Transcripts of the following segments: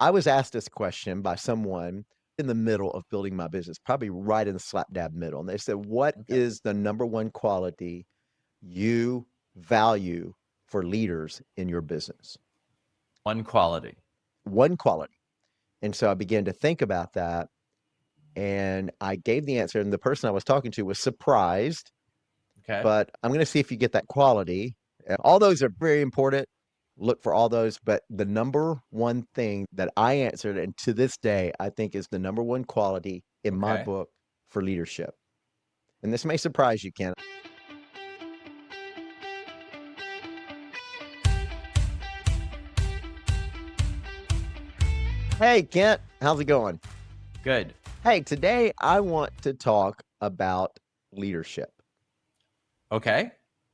I was asked this question by someone in the middle of building my business, probably right in the slap dab middle. And they said, "What Okay. is the number one quality you value for leaders in your business?" One quality. One quality. And so I began to think about that and I gave the answer. And the person I was talking to was surprised, Okay. but I'm going to see if you get that quality. All those are very important. Look for all those. But the number one thing that I answered, and to this day, I think is the number one quality in my Okay. book for leadership. And this may surprise you, Ken. Hey, Kent, how's it going? Good. Hey, today I want to talk about leadership. Okay.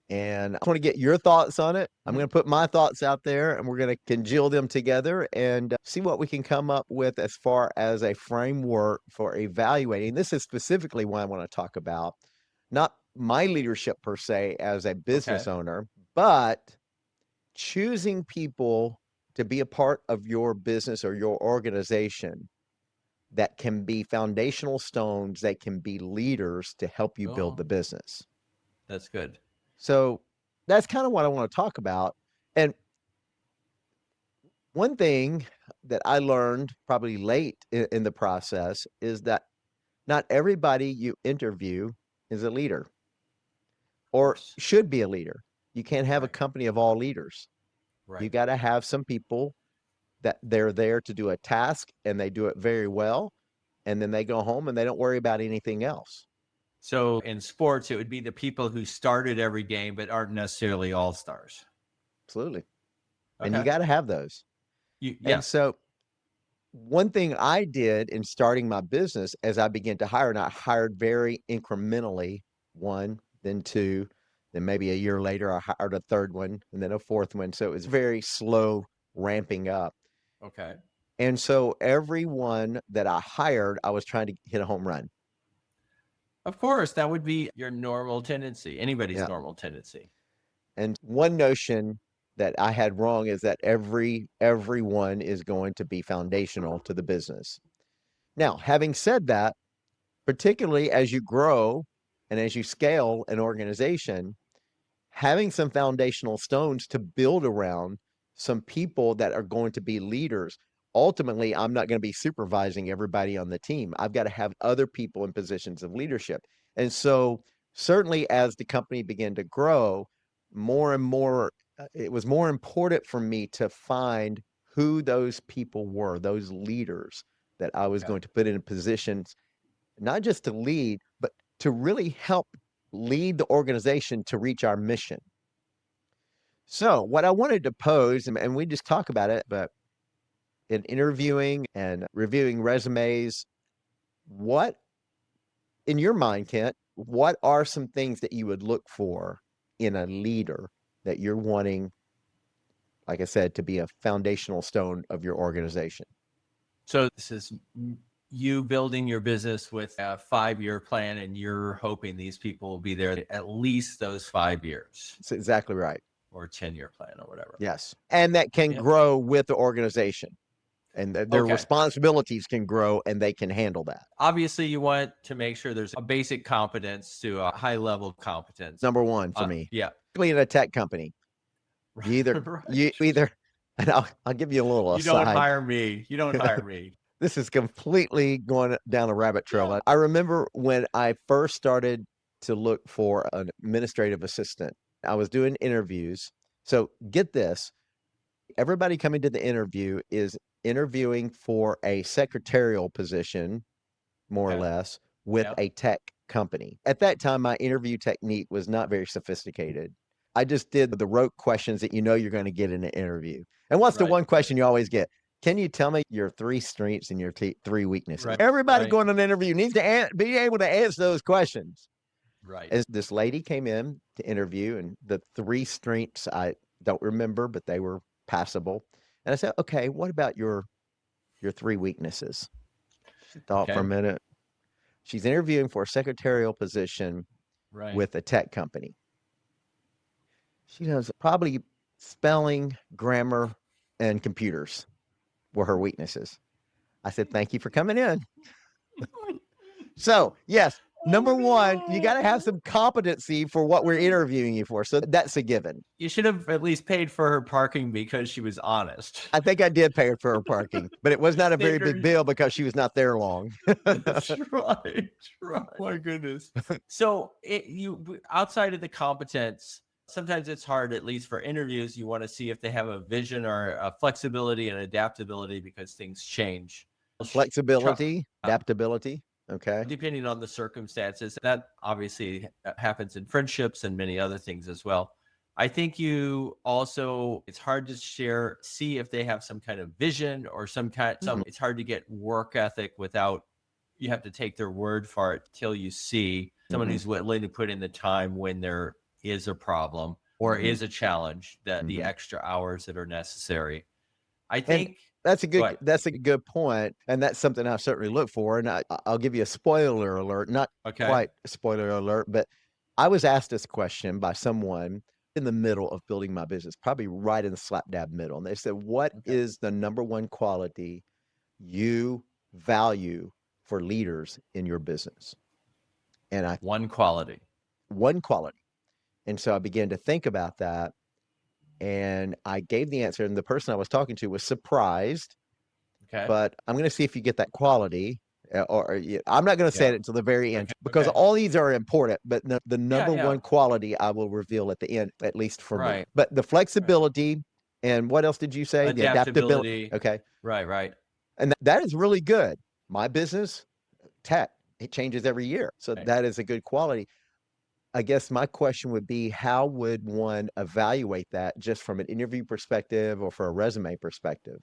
And I want to get your thoughts on it. I'm Mhm. going to put my thoughts out there and we're going to congeal them together and see what we can come up with as far as a framework for evaluating. This is specifically what I want to talk about, not my leadership per se as a Okay. business owner, but choosing people to be a part of your business or your organization that can be foundational stones, that can be leaders to help you build Oh, the business. that's good. So that's kind of what I want to talk about. And one thing that I learned probably late in the process is that not everybody you interview is a leader Of or course. should be a leader. You can't have a Right. company of all leaders. You Right. got to have some people that they're there to do a task and they do it very well. And then they go home and they don't worry about anything else. So in sports, it would be the people who started every game but aren't necessarily all stars. Absolutely. And you Okay. got to have those. And Yes. so one thing I did in starting my business as I began to hire, and I hired very incrementally, one, then two, then maybe a year later, I hired a third one and then a fourth one. So it was very slow ramping up. Okay. And so everyone that I hired, I was trying to hit a home run. Of course, that would be your normal tendency, anybody's Yeah. normal tendency. And one notion that I had wrong is that everyone is going to be foundational to the business. Now, having said that, particularly as you grow and as you scale an organization, having some foundational stones to build around, some people that are going to be leaders. Ultimately, I'm not going to be supervising everybody on the team. I've got to have other people in positions of leadership. And so, certainly, as the company began to grow, more and more, it was more important for me to find who those people were, those leaders that I was Okay. going to put in positions not just to lead, but to really help lead the organization to reach our mission. So, what I wanted to pose, and we just talk about it, but in interviewing and reviewing resumes, what in your mind, Kent, what are some things that you would look for in a leader that you're wanting, like I said, to be a foundational stone of your organization? So this is you building your business with a 5-year plan, and you're hoping these people will be there at least those 5 years That's exactly right. or 10-year plan or whatever. Yes. And that can Yeah. grow with the organization and their Okay. responsibilities can grow and they can handle that. Obviously, you want to make sure there's a basic competence to a high level competence. Number one for me, Yeah. particularly in a tech company. You either you Right. either and I'll give you a little You don't aside. hire me. You don't hire me. This is completely going down a rabbit trail. Yeah. I remember when I first started to look for an administrative assistant, I was doing interviews. So get this, everybody coming to the interview is interviewing for a secretarial position, more or Okay. less, with Yeah. a tech company. At that time, my interview technique was not very sophisticated. I just did the rote questions that you know you're going to get in an interview. And what's the Right. one question you always get? Can you tell me your three strengths and your three weaknesses? Right. Everybody Right. going to an interview needs to be able to answer those questions. Right. As this lady came in to interview, and the three strengths I don't remember, but they were passable. And I said, "Okay, what about your three weaknesses?" She thought for a Okay. minute. She's interviewing for a secretarial position Right. with a tech company. She knows probably spelling, grammar, and computers. were her weaknesses. I said, thank you for coming in. So, yes, number one, you got to have some competency for what we're interviewing you for. So that's a given. You should have at least paid for her parking because she was honest. I think I did pay her for her parking, but it was not a very big bill because she was not there long. That's right. Right. My goodness. So outside of the competence, sometimes it's hard, at least for interviews. You want to see if they have a vision or a flexibility and adaptability because things change. Flexibility, adaptability. Okay. Depending on the circumstances, that obviously happens in friendships and many other things as well. I think it's hard to see if they have some kind of vision or it's hard to get work ethic without, you have to take their word for it till you see someone who's willing to put in the time when there is a problem or is a challenge, that the extra hours that are necessary. I think that's a good point. And that's something I certainly look for. And I'll give you a spoiler alert, not quite a spoiler alert, but I was asked this question by someone in the middle of building my business, probably right in the slap dab middle. And they said, what is the number one quality you value for leaders in your business? And one quality. And so I began to think about that. And I gave the answer, and the person I was talking to was surprised. Okay. But I'm going to see if you get that quality. I'm not going to say it until the very end because all these are important. But the number one quality I will reveal at the end, at least for me. But the flexibility, and what else did you say? The adaptability. Okay. Right. And that is really good. My business, tech, it changes every year. So that is a good quality. I guess my question would be, how would one evaluate that just from an interview perspective or for a resume perspective?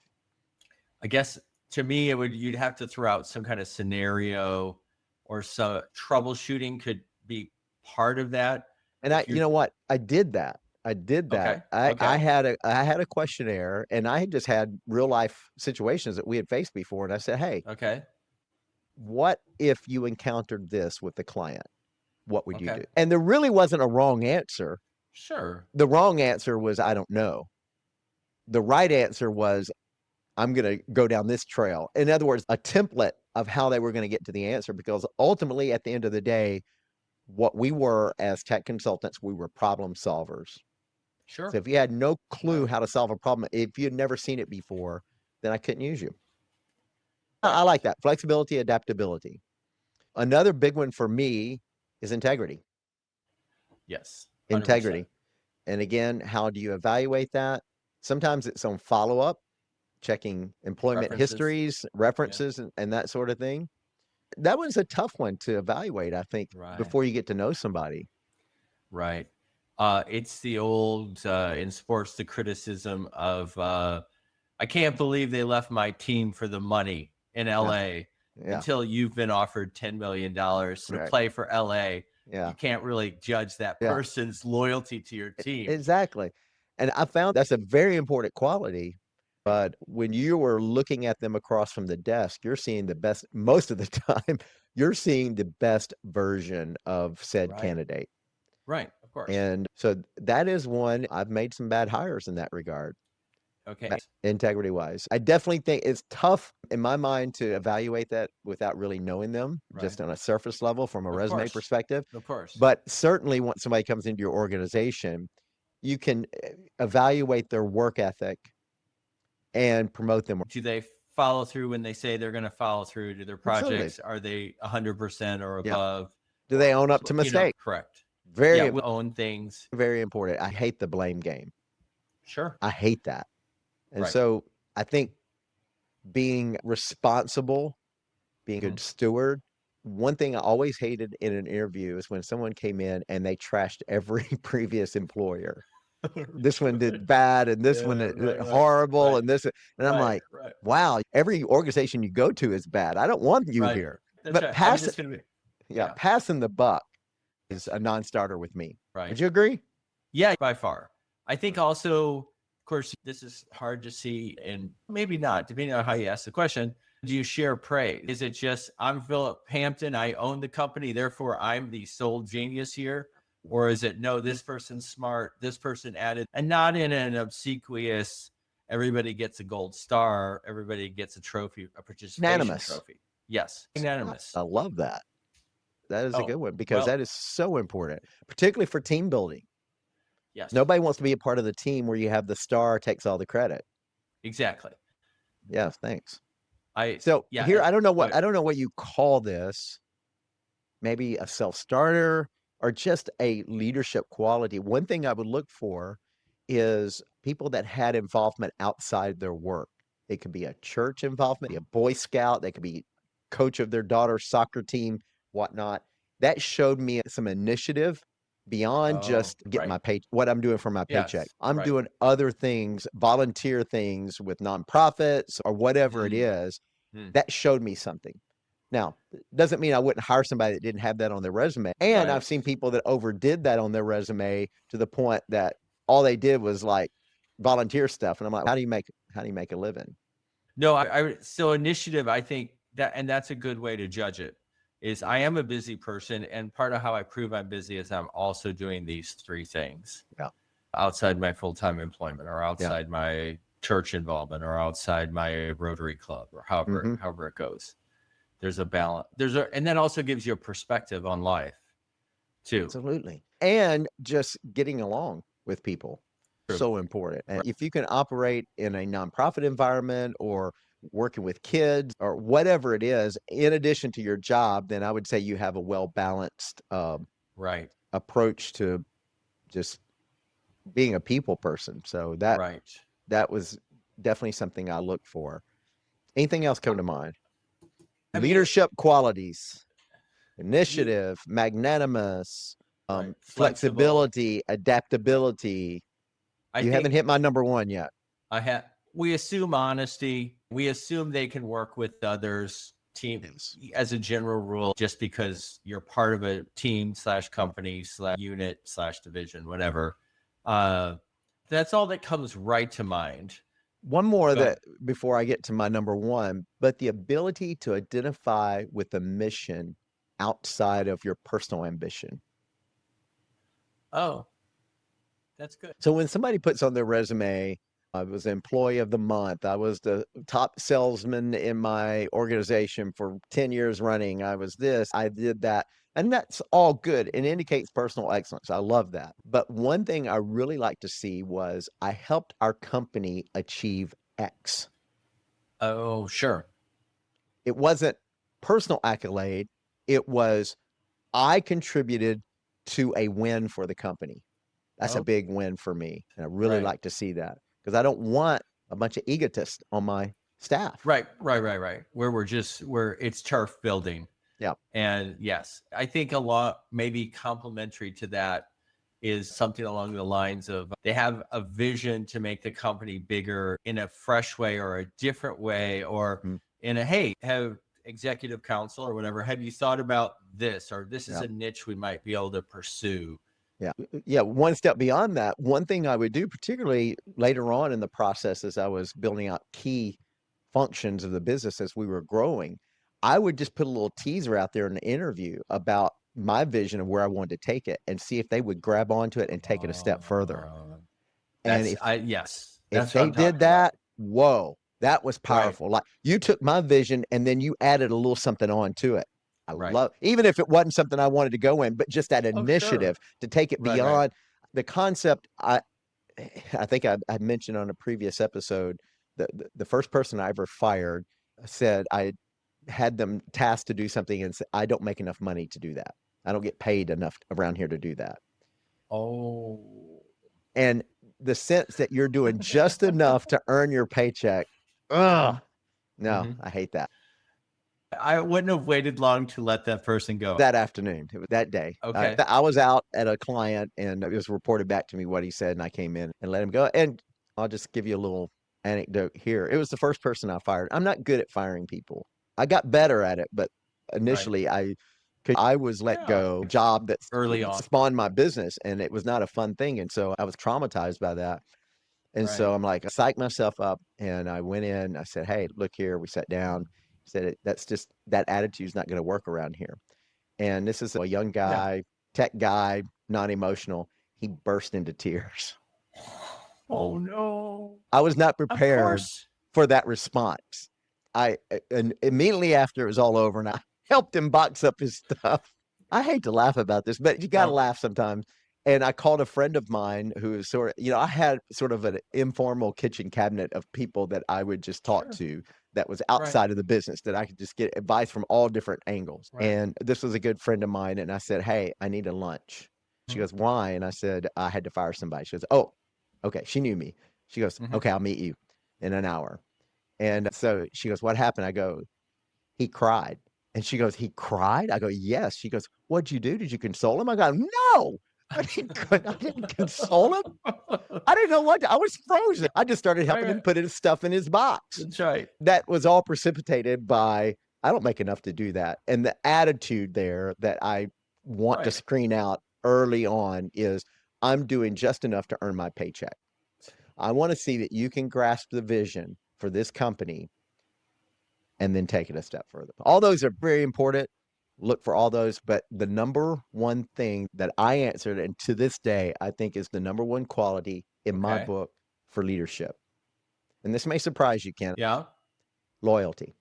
I guess to me, you'd have to throw out some kind of scenario, or some troubleshooting could be part of that. And you know what? I did that. Okay. I had a questionnaire, and I had just had real life situations that we had faced before. And I said, hey, what if you encountered this with the client? What would you do? And there really wasn't a wrong answer. Sure. The wrong answer was, I don't know. The right answer was, I'm going to go down this trail. In other words, a template of how they were going to get to the answer, because ultimately at the end of the day, what we were as tech consultants, we were problem solvers. Sure. So if you had no clue how to solve a problem, if you had never seen it before, then I couldn't use you. I like that. Flexibility, adaptability. Another big one for me is integrity. Yes. 100%. Integrity. And again, how do you evaluate that? Sometimes it's on follow-up, checking employment histories, references, and that sort of thing. That was a tough one to evaluate, I think, before you get to know somebody. Right. It's the old, in sports, the criticism of, I can't believe they left my team for the money in LA. Until you've been offered $10 million to play for LA. You can't really judge that person's loyalty to your team. Exactly. And I found that's a very important quality. But when you are looking at them across from the desk, you're seeing the best, most of the time, you're seeing the best version of said candidate. Right, of course. And so that is one. I've made some bad hires in that regard. Okay. Integrity wise. I definitely think it's tough in my mind to evaluate that without really knowing them, just on a surface level from a resume perspective. Of course. But certainly once somebody comes into your organization, you can evaluate their work ethic and promote them. Do they follow through when they say they're going to follow through to their projects? Are they 100% or above? Do they own up to mistakes? Correct. Very own things. Very important. I hate the blame game. Sure. I hate that. And so I think being responsible, being a good steward. One thing I always hated in an interview is when someone came in and they trashed every previous employer. This one did bad, and this one did horrible, and this, and I'm like, wow, every organization you go to is bad. I don't want you here. But passing the buck is a non-starter with me. Right. Would you agree? Yeah, by far. I think also, of course, this is hard to see, and maybe not, depending on how you ask the question. Do you share praise? Is it just, I'm Phillip Hampton, I own the company, therefore I'm the sole genius here? Or is it, no, this person's smart, this person added, and not in an obsequious, everybody gets a gold star, everybody gets a trophy, a participation Unanimous. trophy. Yes, unanimous. I love that. That is a good Oh, one because well, that is so important, particularly for team building. yes, Nobody wants to be a part of the team where you have the star takes all the credit. exactly. Yes, thanks. I So yeah, here, go ahead. I don't know what you call this, maybe a self-starter or just a leadership quality. One thing I would look for is people that had involvement outside their work. It could be a church involvement, be a Boy Scout, they could be coach of their daughter's soccer team, whatnot. That showed me some initiative beyond Oh, just getting right. my pay, what I'm doing for my paycheck. Yes, I'm right. doing other things, volunteer things with nonprofits or whatever it Mm, is. mm, That showed me something. Now, doesn't mean I wouldn't hire somebody that didn't have that on their resume. And I've right. seen people that overdid that on their resume to the point that all they did was like volunteer stuff. And I'm like, how do you make a living? No, so initiative, I think that, and that's a good way to judge it. Is I am a busy person, and part of how I prove I'm busy is I'm also doing these three things Yeah. outside my full-time employment, or Yeah. outside my church involvement, or outside my Rotary Club, or Hmm. however it goes. There's a balance. And that also gives you a perspective on life too. Absolutely. And just getting along with people. True. So important. And Right. if you can operate in a nonprofit environment or working with kids or whatever it is, in addition to your job, then I would say you have a well balanced Right. approach to just being a people person. So Right. that was definitely something I look for. Anything else come to mind? I mean, Leadership qualities, you initiative, magnanimous, right. Flexible. flexibility, adaptability. I You haven't think hit my number one yet. we assume honesty. We assume they can work with others, team Yes. as a general rule, just because you're part of a team slash company slash unit slash division, whatever. Uh, that's all that comes right to mind. One more Go ahead. that before I get to my number one, but the ability to identify with a mission outside of your personal ambition. Oh, that's good. So when somebody puts on their resume, I was employee of the month, I was the top salesman in my organization for 10 years running, I was this, I did that. And that's all good and indicates personal excellence. I love that. But one thing I really like to see was I helped our company achieve X. Oh, sure. It wasn't personal accolade, it was I contributed to a win for the company. That's a Oh, big win for me. And I really right. like to see that because I don't want a bunch of egotists on my staff. Right. Where it's turf building. Yeah. And yes, I think a lot, maybe complementary to that, is something along the lines of they have a vision to make the company bigger in a fresh way or a different way, or Mhm. in a, hey, have executive council or whatever, have you thought about this, or this is Yeah. a niche we might be able to pursue? Yeah. Yeah. One step beyond that, one thing I would do, particularly later on in the process as I was building out key functions of the business as we were growing, I would just put a little teaser out there in the interview about my vision of where I wanted to take it and see if they would grab onto it and take it a step further. And Yes, if that's what they I'm did talking about. that, whoa, that was Right, powerful. Like you took my vision and then you added a little something on to it. I right. love, even if it wasn't something I wanted to go in, but just that Oh, sure. initiative to take it Right. beyond the concept. I think I mentioned on a previous episode that the first person I ever fired said I had them tasked to do something and said, I don't make enough money to do that. I don't get paid enough around here to do that. Oh. And the sense that you're doing just enough to earn your paycheck. Ugh. No, Hmm. I hate that. I wouldn't have waited long to let that person go. That afternoon, it was that day. Okay. I was out at a client and it was reported back to me what he said, and I came in and let him go. And I'll just give you a little anecdote here. It was the first person I fired. I'm not good at firing people. I got better at it, but Right. initially I was let Yeah. go, job that Early on. spawned my business, and it was not a fun thing. And so I was traumatized by that. And Right. so I'm like, I psyched myself up and I went in. I said, hey, look here. We sat down. Said, that's just that attitude's not going to work around here. And this is a young Yeah. guy, tech guy, non emotional. He burst into tears. Oh no. I was not Of prepared course. for that response. And immediately after it was all over, and I helped him box up his stuff. I hate to laugh about this, but you got to No. laugh sometimes. And I called a friend of mine who is sort of, I had sort of an informal kitchen cabinet of people that I would just talk Sure. to that was Right. outside of the business that I could just get advice from all different angles. Right. And this was a good friend of mine. And I said, "Hey, I need a lunch." She Mhm. goes, "Why?" And I said, "I had to fire somebody." She goes, "Oh, okay." She knew me. She goes, Mhm. "Okay, I'll meet you in an hour." And so she goes, "What happened?" I go, "He cried." And she goes, "He cried?" I go, "Yes." She goes, "What'd you do? Did you console him?" I go, "No, I didn't console him. I didn't know what to, I was frozen. I just started Right, helping him right. put his stuff in his box." That's right. That was all precipitated by, I don't make enough to do that. And the attitude there that I want to Right. screen out early on is, I'm doing just enough to earn my paycheck. I want to see that you can grasp the vision for this company and then take it a step further. All those are very important. Look for all those. But the number one thing that I answered, and to this day, I think is the number one quality in my Okay. book for leadership, and this may surprise you, Ken, Yeah. loyalty.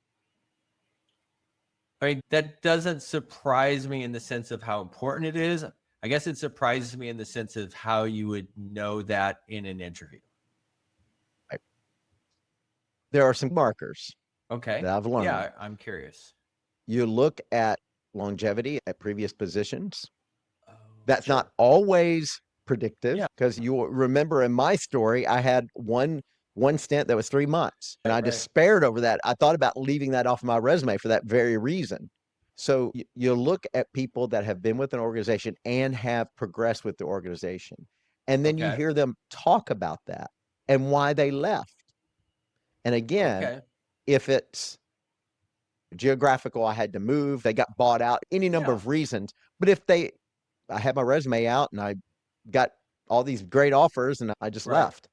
I mean, that doesn't surprise me in the sense of how important it is. I guess it surprises me in the sense of how you would know that in an interview. Right? There are some markers Okay. that I've learned. Yeah, I'm curious. You look at longevity at previous positions. Oh, That's not sure. always predictive Yeah. because you will remember in my story, I had one stint that was 3 months, and Right, I right. despaired over that. I thought about leaving that off my resume for that very reason. So you look at people that have been with an organization and have progressed with the organization, and then you Okay. hear them talk about that and why they left. And again, Okay. if it's geographical, I had to move, they got bought out, any number Yeah. of reasons. But if I had my resume out and I got all these great offers and I just Right. left.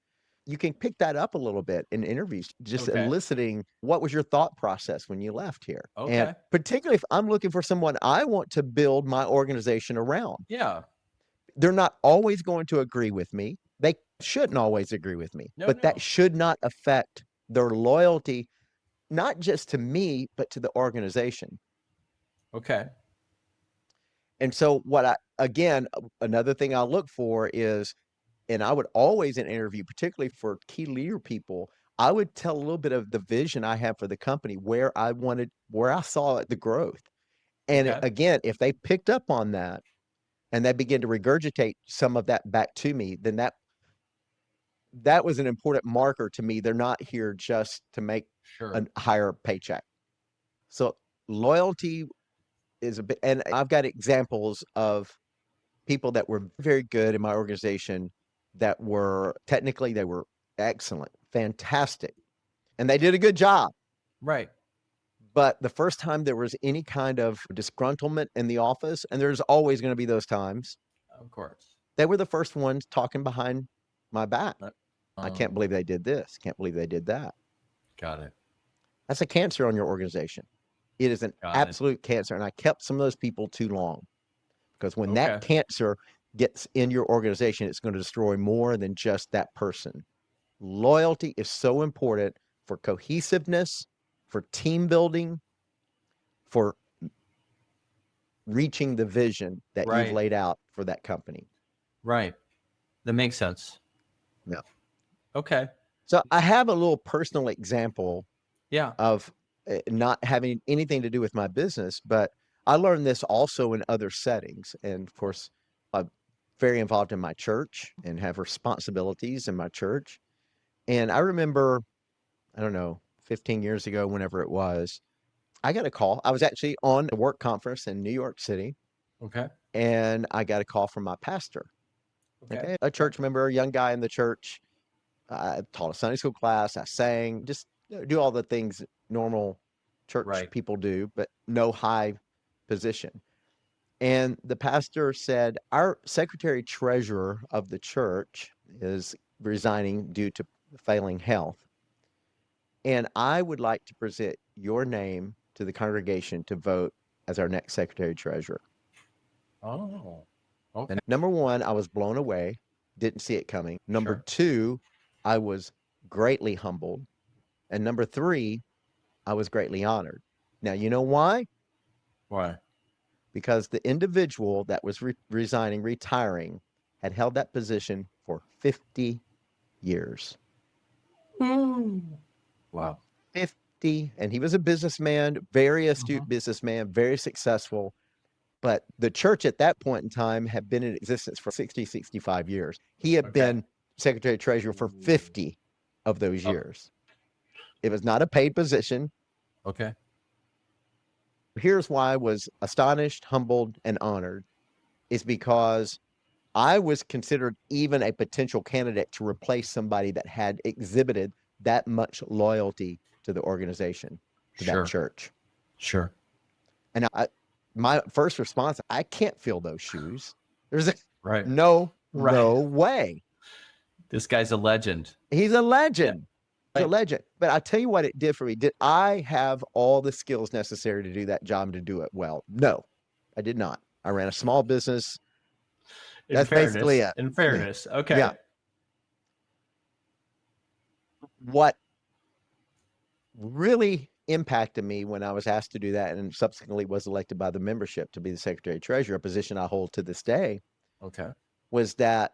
You can pick that up a little bit in interviews, just Okay. eliciting what was your thought process when you left here. And Okay. particularly if I'm looking for someone I want to build my organization around, Yeah. they're not always going to agree with me. They shouldn't always agree with me, No, but that no. should not affect their loyalty, not just to me, but to the organization. Okay. And so, again, another thing I'll look for is, and I would always in interview, particularly for key leader people, I would tell a little bit of the vision I have for the company, where I saw the growth. And Okay. again, if they picked up on that and they begin to regurgitate some of that back to me, then that was an important marker to me. They're not here just to make a Sure. higher paycheck. So loyalty is a bit, and I've got examples of people that were very good in my organization that were technically they were excellent, fantastic, and they did a good job. Right. But the first time there was any kind of disgruntlement in the office, and there's always going to be those times, Of course. they were the first ones talking behind my back. Uh, I can't Um, believe they did this. Can't believe they did that. got it. That's a cancer on your organization. It is an Got it. absolute cancer. And I kept some of those people too long because when that Okay. cancer gets in your organization, it's going to destroy more than just that person. Loyalty is so important for cohesiveness, for team building, for reaching the vision that you've Right. laid out for that company. Right. That makes sense. Yeah. Okay. So I have a little personal example Yeah. of not having anything to do with my business, but I learned this also in other settings. And of course, I'm very involved in my church and have responsibilities in my church. And I remember, I don't know, 15 years ago, whenever it was, I got a call. I was actually on a work conference in New York City, Okay. and I got a call from my pastor. Okay. Okay, a church member, a young guy in the church. I taught a Sunday school class. I sang, just do all the things normal church Right. people do, but no high position. And the pastor said, "Our secretary treasurer of the church is resigning due to failing health. And I would like to present your name to the congregation to vote as our next secretary treasurer." Oh. Okay. And number one, I was blown away, didn't see it coming. Number Sure. two, I was greatly humbled. And number three, I was greatly honored. Now, you know why? Why? Because the individual that was resigning, retiring, had held that position for 50 years. Wow. 50. And he was a businessman, very astute businessman, very successful. But the church at that point in time had been in existence for 60, 65 years. He had Okay. been secretary treasurer for 50 of those Oh, years. It was not a paid position. okay. Here's why I was astonished, humbled, and honored is because I was considered even a potential candidate to replace somebody that had exhibited that much loyalty to the organization, to that Sure. church. Sure. And my first response, I can't fill those shoes. There's a, Right. Right. no way. This guy's a legend. He's a Yeah. legend. He's a Right. legend. But I tell you what it did for me. Did I have all the skills necessary to do that job and to do it well? No, I did not. I ran a small business. That's basically it. In fairness. Yeah. Okay. What really impacted me when I was asked to do that and subsequently was elected by the membership to be the secretary treasurer, a position I hold to this day, Okay. was that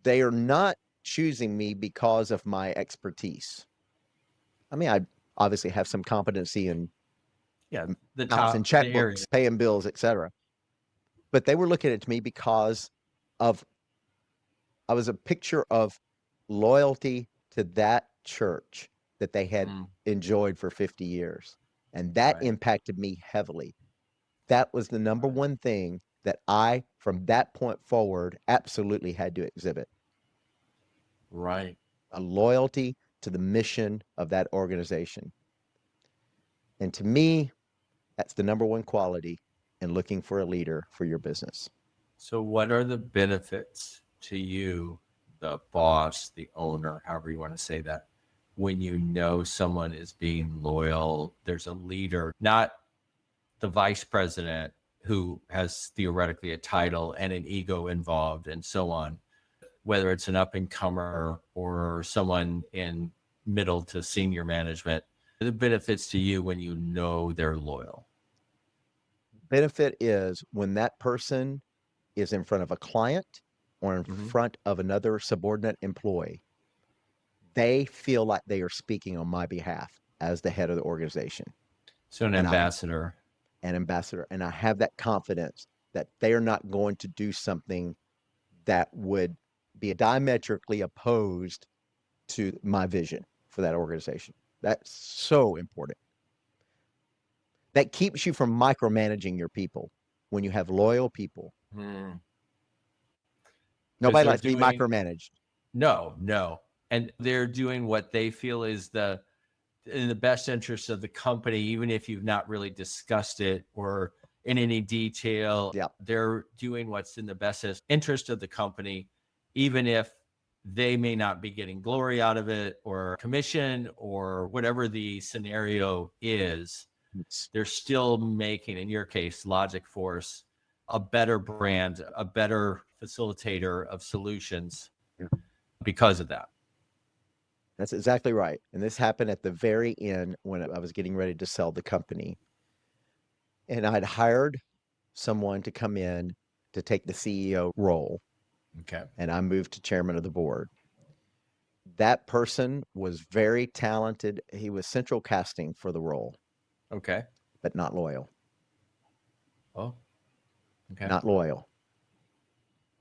they are not choosing me because of my expertise. I mean, I obviously have some competency in Yeah. house and The area. checkbooks, paying bills, etc. But they were looking at me because of I was a picture of loyalty to that church that they had Mm, enjoyed for 50 years. And that right. impacted me heavily. That was the number Right. one thing that I, from that point forward, absolutely had to exhibit Right. a loyalty to the mission of that organization. And to me, that's the number one quality in looking for a leader for your business. So, what are the benefits to you, the boss, the owner, however you want to say that, when you know someone is being loyal? There's a leader, not the vice president who has theoretically a title and an ego involved and so on, whether it's an up and comer or someone in middle to senior management, the benefits to you when you know they're loyal. Benefit is when that person is in front of a client or in Mm-hmm. front of another subordinate employee, they feel like they are speaking on my behalf as the head of the organization. So, an And I ambassador. an ambassador. And I have that confidence that they are not going to do something that would be diametrically opposed to my vision for that organization. That's so important. That keeps you from micromanaging your people when you have loyal people. Because Nobody they're likes to be doing micromanaged. no, and they're doing what they feel is the in the best interest of the company, even if you've not really discussed it or in any detail. Yeah. They're doing what's in the best interest of the company, even if they may not be getting glory out of it or commission or whatever the scenario is. They're still making, in your case, Logic Force, a better brand, a better facilitator of solutions because of that. That's exactly right. And this happened at the very end when I was getting ready to sell the company. And I'd hired someone to come in to take the CEO role, Okay. and I moved to chairman of the board. That person was very talented. He was central casting for the role, Okay. but not loyal. Oh, okay. Not loyal.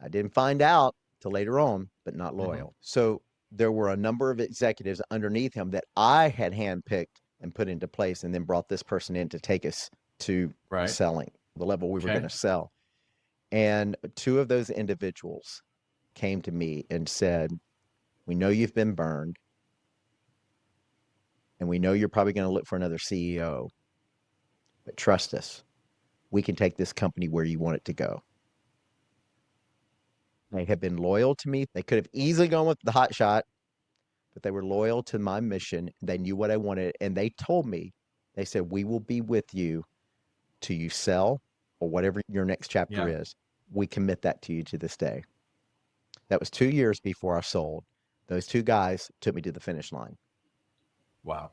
I didn't find out till later on, but not Mm-hmm. loyal. So there were a number of executives underneath him that I had handpicked and put into place, and then brought this person in to take us to Right. selling the level we were going Okay. to sell. And two of those individuals came to me and said, "We know you've been burned, and we know you're probably going to look for another CEO, but trust us, we can take this company where you want it to go." They have been loyal to me. They could have easily gone with the hot shot, but they were loyal to my mission. They knew what I wanted. And they told me, they said, "We will be with you till you sell or whatever your next chapter Yeah. is. We commit that to you to this day." That was 2 years before I sold. Those two guys took me to the finish line. Wow.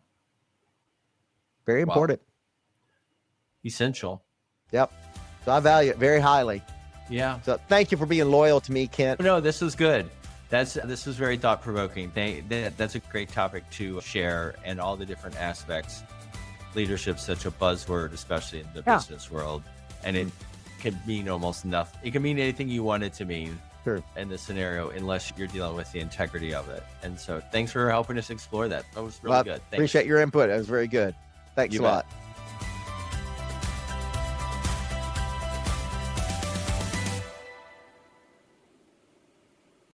Very Wow. important. Essential. Yep. So I value it very highly. Yeah. So thank you for being loyal to me, Kent. No, this was good. This was very thought provoking. That's a great topic to share, and all the different aspects. Leadership's such a buzzword, especially in the business world, and it can mean almost nothing. It can mean anything you want it to mean in this scenario, unless you're dealing with the integrity of it. And so, thanks for helping us explore that. That was really good. Thanks. Appreciate your input. That was very good. Thanks a lot.